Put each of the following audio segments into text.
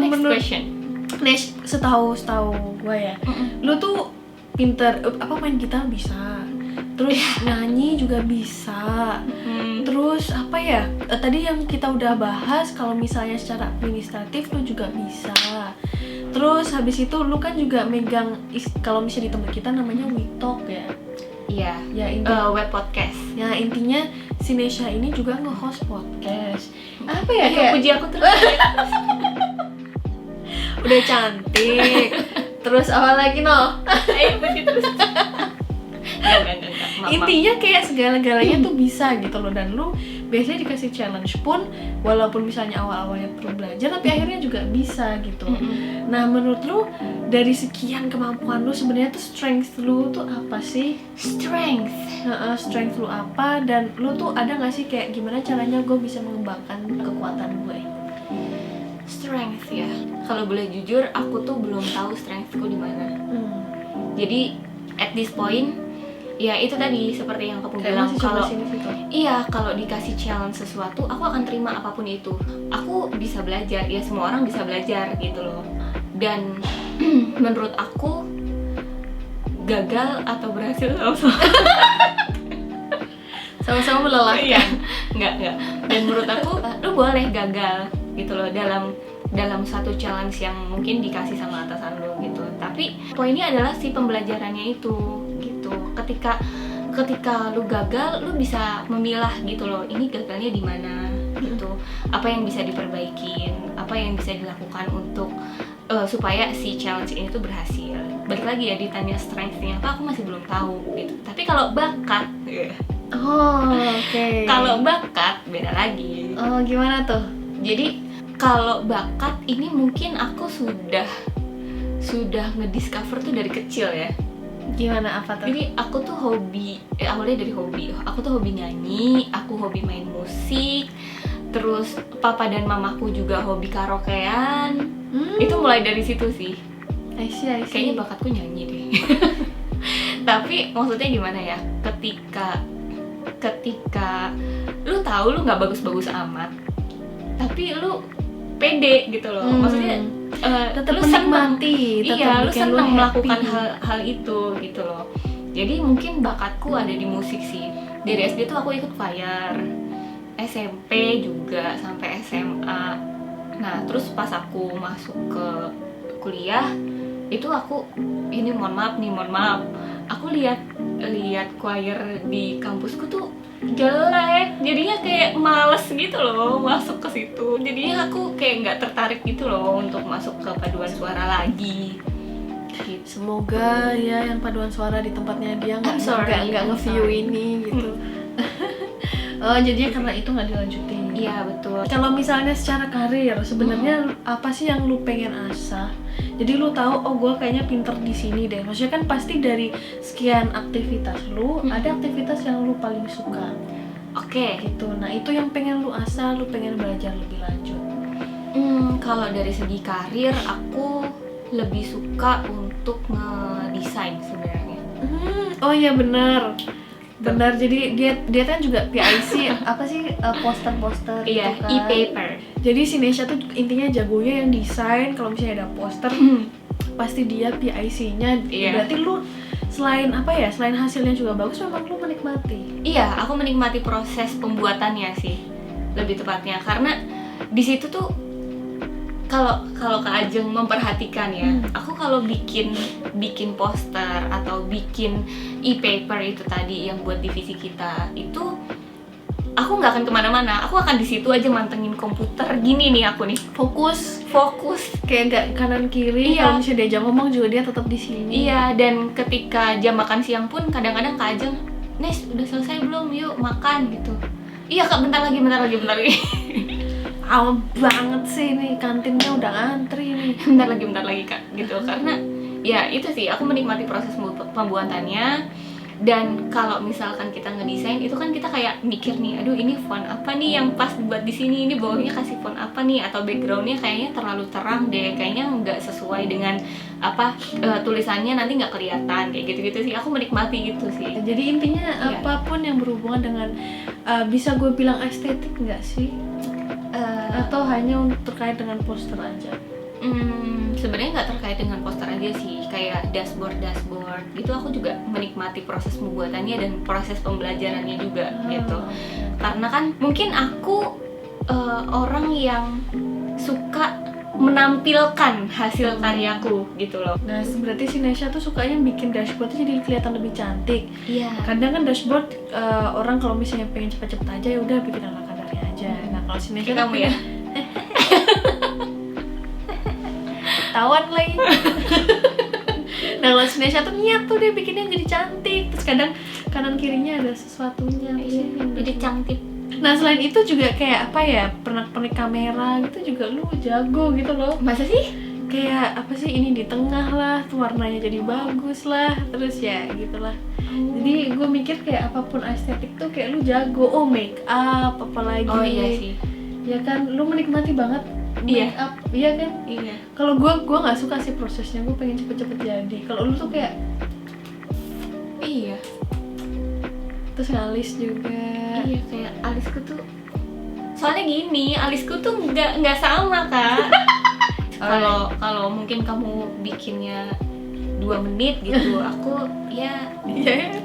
menurut question. setahu gue ya, lu tuh pinter main gitar bisa, terus nyanyi juga bisa, terus tadi yang kita udah bahas kalau misalnya secara administratif lu juga bisa. Terus habis itu lu kan juga megang kalau misalnya di tempat kita namanya WeTalk ya. Iya. Ya intinya web podcast. Ya intinya si Nesha ini juga nge-host podcast. Apa ya Ayo, kayak puji aku terus. udah cantik. Terus apa lagi no? Ayo puji terus. Enggak. Maaf. Intinya kayak segala-galanya tuh bisa gitu loh, dan lu biasanya dikasih challenge pun walaupun misalnya awal-awalnya perlu belajar tapi akhirnya juga bisa gitu. Nah menurut lu dari sekian kemampuan lu sebenarnya tuh strength lu tuh apa sih? Strength lu apa, dan lu tuh ada nggak sih kayak gimana caranya gue bisa mengembangkan kekuatan gue? Strength ya. Kalau boleh jujur, aku tuh belum tahu strengthku di mana. Jadi at this point ya itu tadi seperti yang kamu bilang, kalau dikasih challenge sesuatu aku akan terima apapun itu. Aku bisa belajar, ya semua orang bisa belajar gitu loh. Dan menurut aku gagal atau berhasil sama-sama melelahkan. Iya. Enggak. Dan menurut aku lu boleh gagal gitu loh dalam satu challenge yang mungkin dikasih sama atasan lu gitu. Tapi poinnya adalah si pembelajarannya itu gitu. Ketika lu gagal, lu bisa memilah gitu loh, ini gagalnya di mana gitu. Apa yang bisa diperbaikin, apa yang bisa dilakukan untuk supaya si challenge ini tuh berhasil. Balik lagi ya, ditanya strength-nya apa, aku masih belum tahu gitu. Tapi kalau bakat kalau bakat beda lagi. Gimana tuh? Jadi kalau bakat ini mungkin aku sudah ngediscover tuh dari kecil ya. Gimana, apa tuh? Jadi aku tuh awalnya dari hobi. Aku tuh hobi nyanyi, aku hobi main musik. Terus papa dan mamaku juga hobi karaokean. Itu mulai dari situ sih. I see. Kayaknya bakatku nyanyi deh. Tapi maksudnya gimana ya? Ketika lu tahu lu nggak bagus-bagus amat, tapi lu pede gitu loh. Maksudnya tetap lu menikmati, lu senang melakukan hal itu gitu loh. Jadi mungkin bakatku ada di musik sih. Dari SD tuh aku ikut choir, SMP juga sampai SMA. Nah terus pas aku masuk ke kuliah itu aku mohon maaf, aku lihat choir di kampusku tuh jelek, jadinya kayak males gitu loh masuk ke situ. Jadinya aku kayak nggak tertarik gitu loh untuk masuk ke paduan suara lagi gitu. Semoga ya yang paduan suara di tempatnya dia nggak nge-view ini gitu. Jadinya karena itu nggak dilanjutin. Iya betul. Kalau misalnya secara karir sebenarnya apa sih yang lu pengen asah? Jadi lu tahu gue kayaknya pinter di sini deh. Maksudnya kan pasti dari sekian aktivitas lu ada aktivitas yang lu paling suka. Oke. Gitu. Nah itu yang pengen lu asah, lu pengen belajar lebih lanjut. Kalau dari segi karir aku lebih suka untuk ngedesain sebenarnya. Oh iya benar, jadi dia kan juga PIC apa sih poster-poster gitu iya, kan. e-paper. Jadi si Nesha tuh intinya jagonya yang desain. Kalau misalnya ada poster pasti dia PIC-nya. Berarti lu selain hasilnya juga bagus, memang lu menikmati. Iya, aku menikmati proses pembuatannya sih lebih tepatnya, karena di situ tuh kalau Kak Ajeng memperhatikan ya, aku kalau bikin poster atau bikin e-paper itu tadi yang buat divisi kita itu, aku nggak akan kemana-mana, aku akan di situ aja mantengin komputer gini nih aku nih, fokus kayak nggak kanan kiri. Iya. Kalau misalnya diajak ngomong juga dia tetap di sini. Iya, dan ketika jam makan siang pun kadang-kadang Kak Ajeng, Nes udah selesai belum, yuk makan gitu. Iya Kak, bentar lagi. Awal banget sih nih, kantinnya udah ngantri nih. bentar lagi Kak gitu. Karena ya itu sih, aku menikmati proses pembuatannya. Dan kalau misalkan kita ngedesain itu kan kita kayak mikir nih, aduh ini font apa nih yang pas buat di sini, ini bawahnya kasih font apa nih, atau backgroundnya kayaknya terlalu terang deh, kayaknya nggak sesuai dengan tulisannya, nanti nggak kelihatan, kayak gitu sih. Aku menikmati gitu sih. Jadi intinya apapun yang berhubungan dengan bisa gue bilang estetik nggak sih? Atau hanya terkait dengan poster aja? Sebenarnya nggak terkait dengan poster aja sih, kayak dashboard gitu. Aku juga menikmati proses pembuatannya dan proses pembelajarannya juga gitu. Karena kan mungkin aku orang yang suka menampilkan hasil karyaku gitu loh. Nah, berarti si Nesha tuh sukanya bikin dashboard tuh jadi kelihatan lebih cantik. Iya. Kadang kan dashboard orang kalau misalnya pengen cepet-cepet aja ya udah bikin ala kadarnya aja. Nah, kalau si Nesha Kayak kamu ya. Tawan lagi. Nah, kalau si Nesha tuh niat tuh dia bikinnya jadi cantik. Terus kadang kanan kirinya ada sesuatunya. Jadi cantik. Nah, selain itu juga kayak apa ya, pernak-pernik kamera gitu juga lu jago gitu loh. Masa sih? Kayak apa sih, ini di tengah lah, tuh warnanya jadi bagus lah, terus ya gitulah. Jadi gue mikir kayak apapun estetik tuh kayak lu jago. Oh, make up apalagi. Oh iya sih. Ya kan, lu menikmati banget make up, iya kan? Iya. Kalau gue nggak suka sih prosesnya, gue pengen cepet-cepet jadi. Kalau lu tuh kayak Iya. terus alis juga. Iya, kayak alisku tuh. Soalnya gini, alisku tuh nggak sama Kak. Kalau mungkin kamu bikinnya 2 menit gitu, aku ya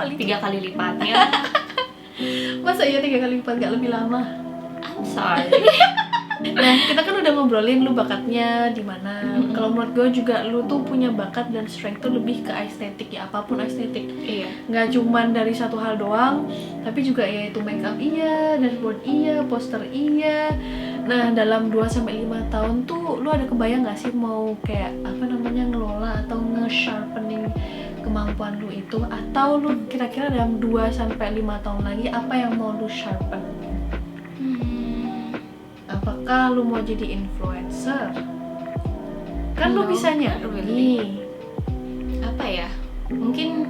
paling 3 kali lipatnya. Masa iya 3 kali lipat, gak lebih lama? I'm sorry. Nah, kita kan udah ngobrolin lu bakatnya di mana. Kalau menurut gue juga lu tuh punya bakat dan strength tuh lebih ke estetik ya, apapun estetik. Iya. Nggak cuman dari satu hal doang, tapi juga ya itu makeup iya, dashboard iya, poster iya. Nah, dalam 2-5 tahun tuh lu ada kebayang nggak sih mau kayak apa namanya ngelola atau nge-sharpening kemampuan lu itu, atau lu kira-kira dalam 2-5 tahun lagi apa yang mau lu sharpen? Apakah lu mau jadi influencer? Kan lu bisa nyanyi. Apa ya? Mungkin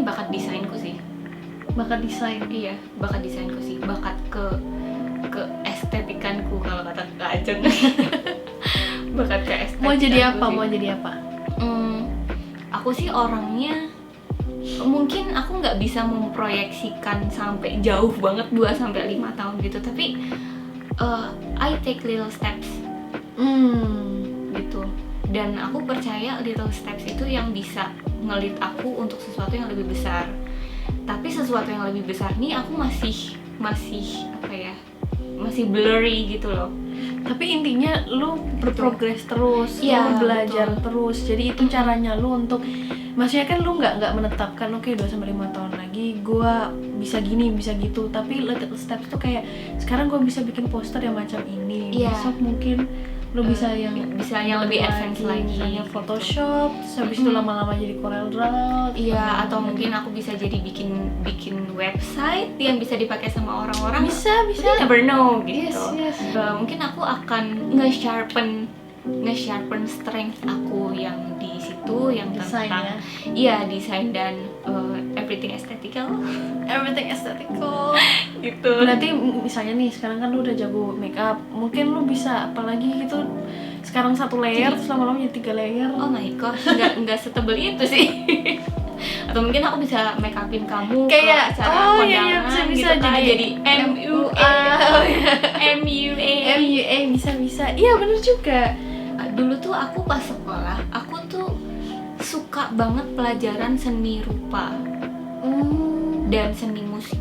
bakat desainku sih. Bakat desain. Iya, bakat desainku sih. Bakat ke estetikanku kalau kata Kak Ajeng. Bakat ke estetikanku. Mau jadi apa? Sih. Mau jadi apa? Aku sih orangnya mungkin aku nggak bisa memproyeksikan sampai jauh banget 2-5 tahun gitu, tapi I take little steps gitu, dan aku percaya little steps itu yang bisa ngelit aku untuk sesuatu yang lebih besar. Tapi sesuatu yang lebih besar nih aku masih apa ya, masih blurry gitu loh. Tapi intinya lu berprogres terus, lu belajar terus. Jadi itu caranya lu untuk, maksudnya kan lu nggak menetapkan oke 2-5 tahun lagi gue bisa gini, bisa gitu. Tapi little steps tuh kayak sekarang gue bisa bikin poster yang macam ini. Besok mungkin lu bisa yang lebih advance lagi, misalnya Photoshop, terus habis itu lama-lama jadi Corel Draw. Iya, atau mungkin aku bisa jadi bikin website yang bisa dipakai sama orang-orang. Bisa. You never know gitu. Yes. Mungkin aku akan nge-sharpen strength aku yang di situ, yang desain tentang desain dan everything aesthetical gitu. Berarti misalnya nih sekarang kan lu udah jago makeup, mungkin lu bisa apalagi gitu sekarang 1 layer terus lama-lama jadi 3 layer. Oh my gosh, nggak setebel itu sih. Atau mungkin aku bisa make upin kamu kayak ke acara kondangan bisa gitu kan, jadi MUA bisa. Iya bener juga. Dulu tuh aku pas sekolah, aku tuh suka banget pelajaran seni rupa dan seni musik.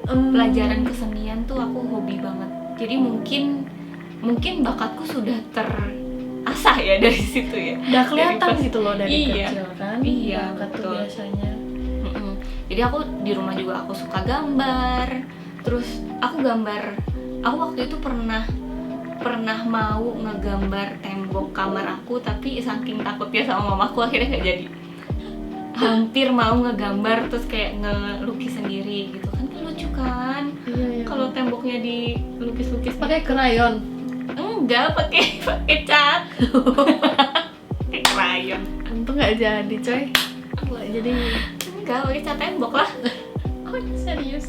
Pelajaran kesenian tuh aku hobi banget. Jadi mungkin bakatku sudah terasah ya dari situ ya. Udah kelihatan gitu loh dari kecil kan. Iya, bakat tuh betul. Biasanya. Jadi aku di rumah juga aku suka gambar. Terus aku waktu itu pernah mau ngegambar tembok kamar aku, tapi saking takutnya sama mamaku akhirnya nggak jadi. Hampir mau ngegambar terus kayak ngelukis sendiri gitu kan, lucu kan? Iya. Kalau temboknya dilukis-lukis Pakai krayon? Enggak, pakai cat. Pakai krayon. Untung nggak jadi coy. Jadi enggak, pakai cat tembok lah. oh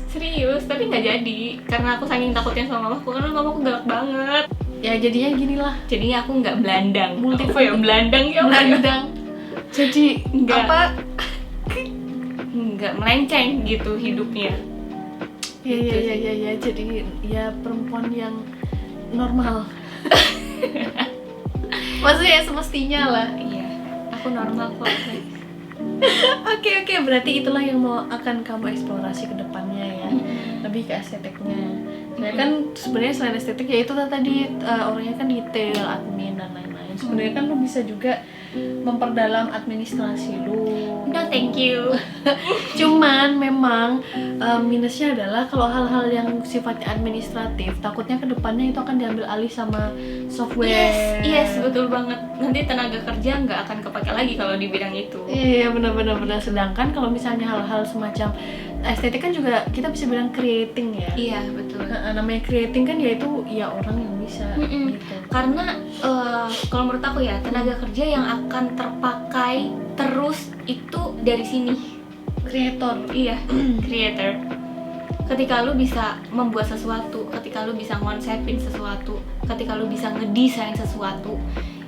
Serius, tapi nggak jadi karena aku saking takutnya sama mamaku, karena mamaku galak banget. Ya jadinya ginilah. Jadinya aku nggak belandang. Apa ya belandang ya? Belandang. Jadi nggak melenceng gitu hidupnya. Iya. Jadi ya perempuan yang normal. Maksudnya semestinya lah. Iya, aku normal kok. Oke, berarti itulah yang akan kamu eksplorasi ke depannya ya. Lebih ke estetiknya. Nah kan sebenarnya selain estetik ya itu tadi orangnya kan detail, admin dan lain-lain. Sebenarnya kan lu bisa juga memperdalam administrasi lu. No thank you. Cuman memang minusnya adalah kalau hal-hal yang sifatnya administratif, takutnya kedepannya itu akan diambil alih sama software. Yes, betul banget. Nanti tenaga kerja nggak akan kepake lagi kalau di bidang itu. Iya benar. Sedangkan kalau misalnya hal-hal semacam estetik kan juga kita bisa bilang creating ya. Iya betul. Namanya creating kan yaitu ya orang yang bisa gitu. Karena kalau menurut aku ya tenaga kerja yang akan terpakai terus itu dari sini. Kreator. Iya, creator. Ketika lu bisa membuat sesuatu, ketika lu bisa ngonsepin sesuatu, ketika lu bisa ngedesain sesuatu,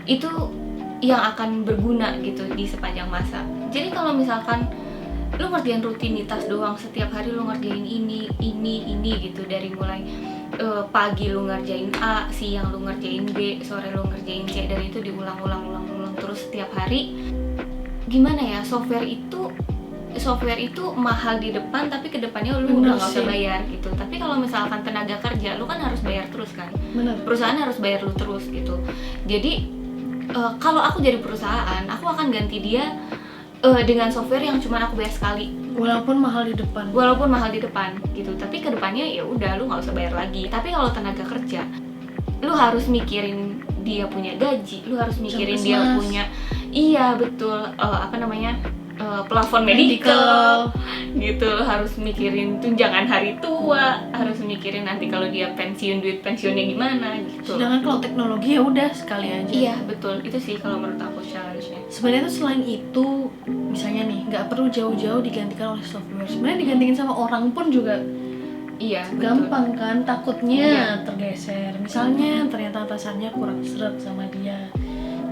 itu yang akan berguna gitu di sepanjang masa. Jadi kalau misalkan lu ngerjain rutinitas doang, setiap hari lu ngerjain ini gitu, dari mulai pagi lu ngerjain A, siang lu ngerjain B, sore lu ngerjain C, dan itu diulang-ulang terus setiap hari. Gimana ya, software itu mahal di depan, tapi kedepannya lu udah nggak usah bayar gitu. Tapi kalau misalkan tenaga kerja, lu kan harus bayar terus kan. Bener. Perusahaan harus bayar lu terus gitu. Jadi kalau aku jadi perusahaan, aku akan ganti dia dengan software yang cuma aku bayar sekali. Walaupun mahal di depan Gitu. Tapi kedepannya ya udah lu nggak usah bayar lagi. Tapi kalau tenaga kerja, lu harus mikirin dia punya gaji, lu harus mikirin dia punya, iya betul, plafon medical gitu, harus mikirin tunjangan hari tua, harus mikirin nanti kalau dia pensiun duit pensiunnya gimana gitu. Sedangkan kalau teknologi ya udah sekali aja. Iya betul, itu sih kalau menurut aku challenge-nya. Sebenarnya tuh selain itu, misalnya nih nggak perlu jauh-jauh digantikan oleh software. Sebenarnya digantikan sama orang pun juga iya gampang kan, takutnya tergeser. Misalnya ternyata atasannya kurang seret sama dia,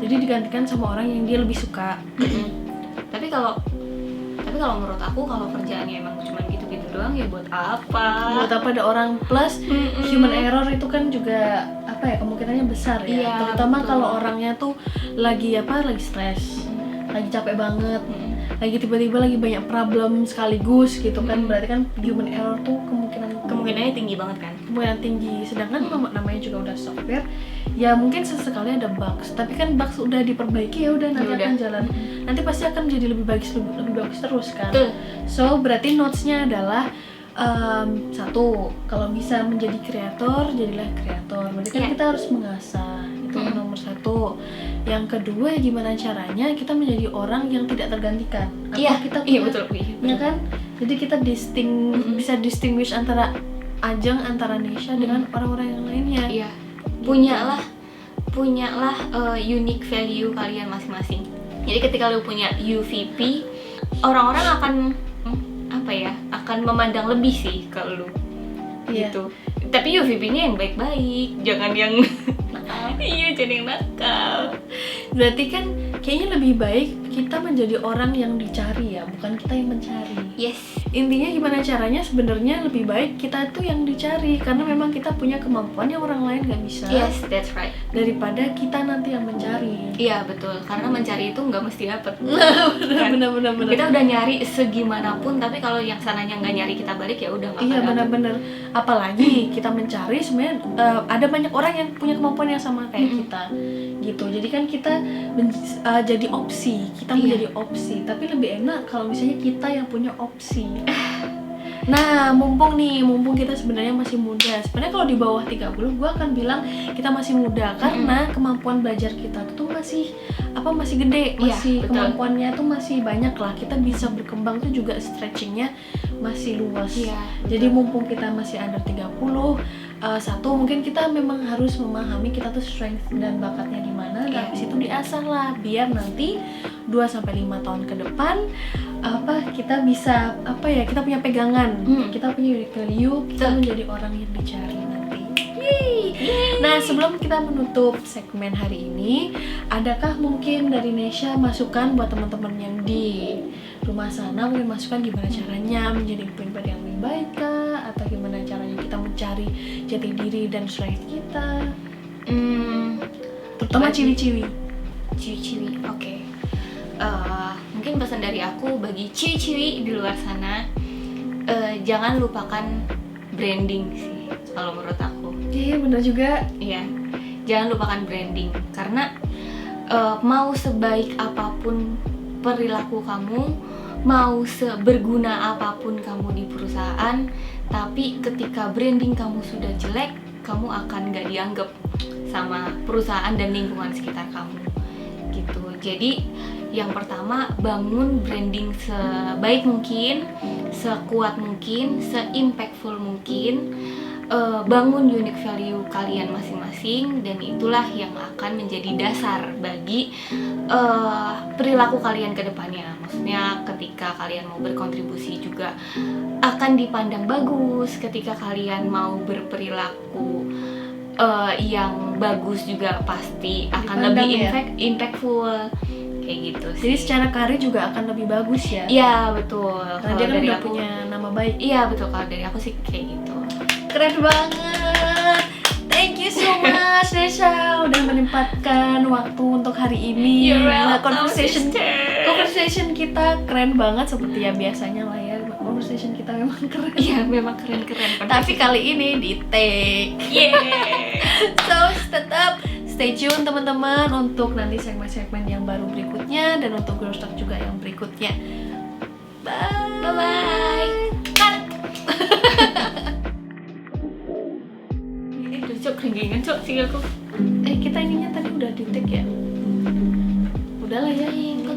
jadi digantikan sama orang yang dia lebih suka. Tapi kalau menurut aku, kalau kerjaannya emang cuma gitu-gitu doang, ya buat apa? Buat apa ada orang, plus human error itu kan juga kemungkinannya besar ya. Iya, terutama betul. kalau orangnya tuh lagi stres, lagi capek banget, lagi tiba-tiba lagi banyak problem sekaligus gitu kan. Berarti kan human error tuh kemungkinannya tinggi banget kan. kemungkinan tinggi. Sedangkan namanya juga udah software, ya mungkin sesekali ada bugs, tapi kan bugs udah diperbaiki ya udah nanti akan jalan. Nanti pasti akan jadi lebih bagus terus kan. So berarti notes-nya adalah satu, kalau bisa menjadi kreator, jadilah kreator. Berarti kan kita harus mengasah, itu nomor satu. Yang kedua, gimana caranya kita menjadi orang yang tidak tergantikan. Kita punya, betul. Ya kan? Jadi kita bisa distinguish antara Ajeng, antara Nesha dengan orang-orang yang lainnya. Iya. Punyalah unique value kalian masing-masing. Jadi ketika lu punya UVP, orang-orang akan memandang lebih sih ke lu. Gitu. Tapi UVP-nya yang baik-baik, jangan yang nakal. Iya, jangan yang nakal. Berarti kan kayaknya lebih baik kita menjadi orang yang dicari ya, bukan kita yang mencari. Yes. Intinya gimana caranya, sebenarnya lebih baik kita tuh yang dicari, karena memang kita punya kemampuan yang orang lain nggak bisa. Yes, that's right. Daripada kita nanti yang mencari. Iya betul, karena mencari itu nggak mesti dapet. Benar. Kita udah nyari segimanapun, tapi kalau yang sananya nggak nyari kita balik, ya udah nggak. Iya benar. Apalagi kita mencari, sebenarnya ada banyak orang yang punya kemampuan yang sama kayak kita gitu. Jadi kan kita jadi opsi, kita menjadi opsi. Tapi lebih enak kalau misalnya kita yang punya opsi. Nah, mumpung kita sebenarnya masih muda. Sebenarnya kalau di bawah 30, gue akan bilang kita masih muda, karena kemampuan belajar kita tuh masih gede, kemampuannya tuh masih banyak lah. Kita bisa berkembang tuh juga stretchingnya masih luas. Jadi mumpung kita masih under 30, satu, mungkin kita memang harus memahami kita tuh strength dan bakatnya di mana, dan habis itu diasah lah, biar nanti 2-5 tahun ke depan kita bisa kita punya pegangan, kita punya unique value, kita menjadi orang yang dicari nanti. Nah, sebelum kita menutup segmen hari ini, adakah mungkin dari Nesha masukan buat teman-teman yang di rumah sana, mungkin masukan gimana caranya menjadi pribadi yang lebih baik kah, atau gimana caranya kita mencari jati diri dan strength kita, terutama ciwi-ciwi. ciwi-ciwi. Oke. Mungkin pesan dari aku bagi ciwi-ciwi di luar sana, jangan lupakan branding sih kalau menurut aku. Iya benar juga. Iya, jangan lupakan branding karena mau sebaik apapun perilaku kamu, mau seberguna apapun kamu di perusahaan, tapi ketika branding kamu sudah jelek, kamu akan gak dianggap sama perusahaan dan lingkungan sekitar kamu gitu. Jadi yang pertama, bangun branding sebaik mungkin, sekuat mungkin, se-impactful mungkin. Bangun unique value kalian masing-masing, dan itulah yang akan menjadi dasar bagi perilaku kalian ke depannya. Maksudnya ketika kalian mau berkontribusi juga akan dipandang bagus, ketika kalian mau berperilaku yang bagus juga pasti akan Dipandang, lebih ya? impactful kayak gitu sih. Jadi secara karir juga akan lebih bagus ya. Iya betul. Karena Kalau dia kan dari udah aku, punya nama baik. iya betul, kalau dari aku sih kayak gitu. Keren banget. Thank you so much Desha udah menyempatkan waktu untuk hari ini. You're Nah, welcome, conversation sister. kita keren banget seperti yang biasanya lah ya. Conversation kita memang keren. Iya memang keren-keren. Tapi kali ini di take. yeah. So tetap stay tune teman-teman untuk nanti segmen-segmen yang baru berikutnya dan untuk Girls Talk juga yang berikutnya. Bye. Bye-bye. Cut. Cok, keringetan cok sikilku. Kita ininya tadi udah di take ya. Udahlah ya. Kok